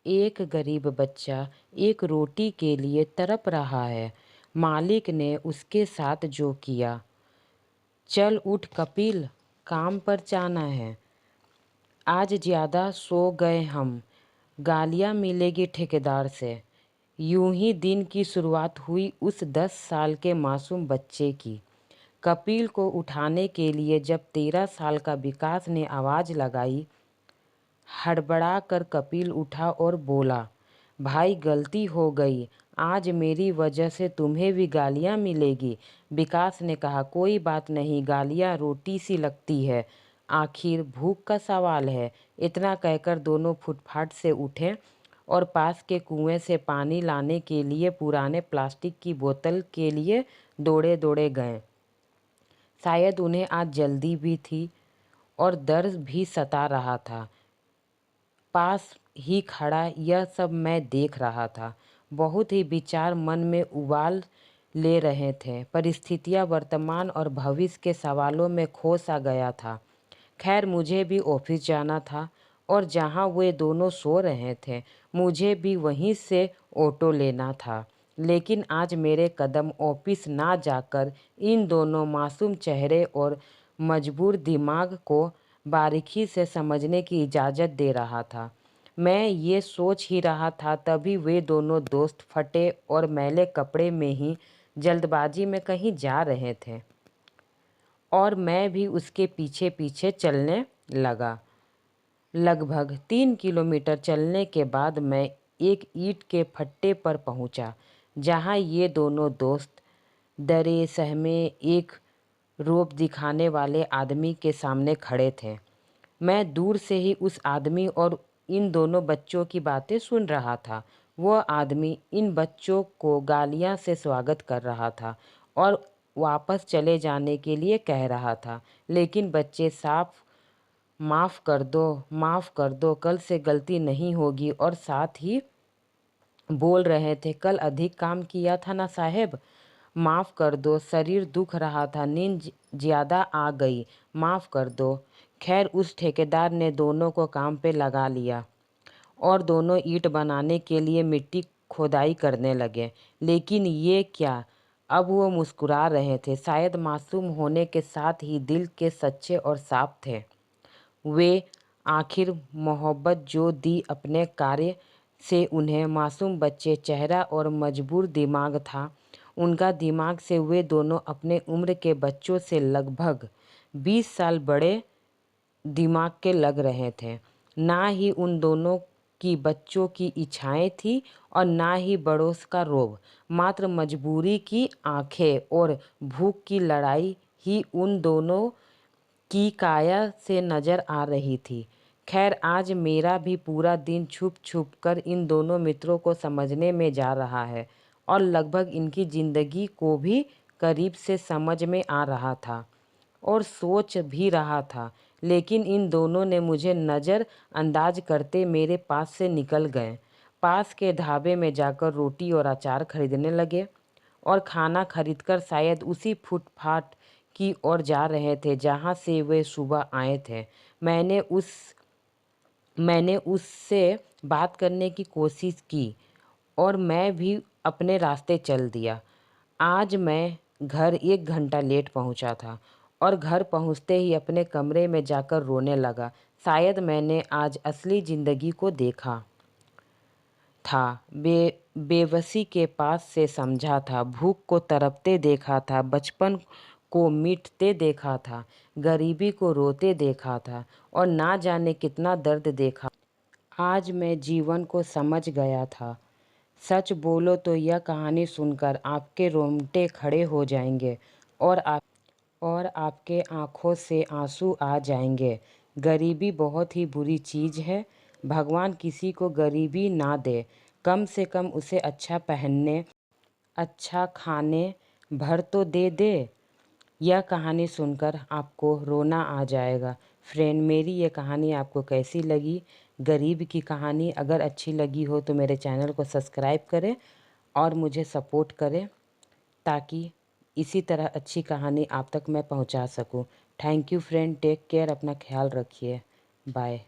एक गरीब बच्चा एक रोटी के लिए तड़प रहा है। मालिक ने उसके साथ जो किया, चल उठ कपिल, काम पर जाना है। आज ज़्यादा सो गए हम, गालियाँ मिलेगी ठेकेदार से। यूं ही दिन की शुरुआत हुई उस 10 साल के मासूम बच्चे की। कपिल को उठाने के लिए जब 13 साल का विकास ने आवाज़ लगाई, हड़बड़ा कर कपिल उठा और बोला, भाई गलती हो गई, आज मेरी वजह से तुम्हें भी गालियाँ मिलेगी। विकास ने कहा, कोई बात नहीं, गालियाँ रोटी सी लगती है, आखिर भूख का सवाल है। इतना कहकर दोनों फुटपाथ से उठे और पास के कुएं से पानी लाने के लिए पुराने प्लास्टिक की बोतल के लिए दौड़े दौड़े गए। शायद उन्हें आज जल्दी भी थी और दर्द भी सता रहा था। पास ही खड़ा यह सब मैं देख रहा था। बहुत ही विचार मन में उबाल ले रहे थे। परिस्थितियां वर्तमान और भविष्य के सवालों में खो सा गया था। खैर, मुझे भी ऑफिस जाना था और जहां वे दोनों सो रहे थे मुझे भी वहीं से ऑटो लेना था। लेकिन आज मेरे कदम ऑफिस ना जाकर इन दोनों मासूम चेहरे और मजबूर दिमाग को बारीकी से समझने की इजाज़त दे रहा था। मैं ये सोच ही रहा था तभी वे दोनों दोस्त फटे और मैले कपड़े में ही जल्दबाजी में कहीं जा रहे थे और मैं भी उसके पीछे पीछे चलने लगा। लगभग 3 किलोमीटर चलने के बाद मैं एक ईंट के फट्टे पर पहुंचा, जहां ये दोनों दोस्त डरे सहमे एक रोब दिखाने वाले आदमी के सामने खड़े थे। मैं दूर से ही उस आदमी और इन दोनों बच्चों की बातें सुन रहा था। वह आदमी इन बच्चों को गालियां से स्वागत कर रहा था और वापस चले जाने के लिए कह रहा था, लेकिन बच्चे साफ माफ़ कर दो, कल से गलती नहीं होगी, और साथ ही बोल रहे थे, कल अधिक काम किया था ना साहब, माफ़ कर दो, शरीर दुख रहा था, नींद ज़्यादा आ गई, माफ़ कर दो। खैर, उस ठेकेदार ने दोनों को काम पे लगा लिया और दोनों ईंट बनाने के लिए मिट्टी खोदाई करने लगे। लेकिन ये क्या, अब वो मुस्कुरा रहे थे, शायद मासूम होने के साथ ही दिल के सच्चे और साफ थे। वे आखिर मोहब्बत जो दी अपने कार्य से उन्हें। मासूम बच्चे चेहरा और मजबूर दिमाग था उनका। दिमाग से वे दोनों अपने उम्र के बच्चों से लगभग 20 साल बड़े दिमाग के लग रहे थे। ना ही उन दोनों की बच्चों की इच्छाएं थी और ना ही बड़ों का रोब, मात्र मजबूरी की आंखें और भूख की लड़ाई ही उन दोनों की काया से नजर आ रही थी। खैर, आज मेरा भी पूरा दिन छुप छुप कर इन दोनों मित्रों को समझने में जा रहा है और लगभग इनकी ज़िंदगी को भी करीब से समझ में आ रहा था और सोच भी रहा था। लेकिन इन दोनों ने मुझे नज़र अंदाज करते मेरे पास से निकल गए। पास के ढाबे में जाकर रोटी और अचार खरीदने लगे और खाना खरीदकर शायद उसी फुटपाथ की ओर जा रहे थे जहां से वे सुबह आए थे। मैंने उस मैंने उससे बात करने की कोशिश की और मैं भी अपने रास्ते चल दिया। आज मैं घर 1 घंटा लेट पहुंचा था और घर पहुंचते ही अपने कमरे में जाकर रोने लगा। शायद मैंने आज असली ज़िंदगी को देखा था, बेबसी के पास से समझा था, भूख को तड़पते देखा था, बचपन को मिटते देखा था, गरीबी को रोते देखा था और ना जाने कितना दर्द देखा। आज मैं जीवन को समझ गया था। सच बोलो तो यह कहानी सुनकर आपके रोंगटे खड़े हो जाएंगे और आपके आंखों से आंसू आ जाएंगे। गरीबी बहुत ही बुरी चीज़ है। भगवान किसी को गरीबी ना दे, कम से कम उसे अच्छा पहनने, अच्छा खाने भर तो दे दे। यह कहानी सुनकर आपको रोना आ जाएगा। फ्रेंड, मेरी ये कहानी आपको कैसी लगी? गरीब की कहानी अगर अच्छी लगी हो तो मेरे चैनल को सब्सक्राइब करें और मुझे सपोर्ट करें ताकि इसी तरह अच्छी कहानी आप तक मैं पहुंचा सकूं। Thank you friend, take care, अपना ख्याल रखिए, बाय।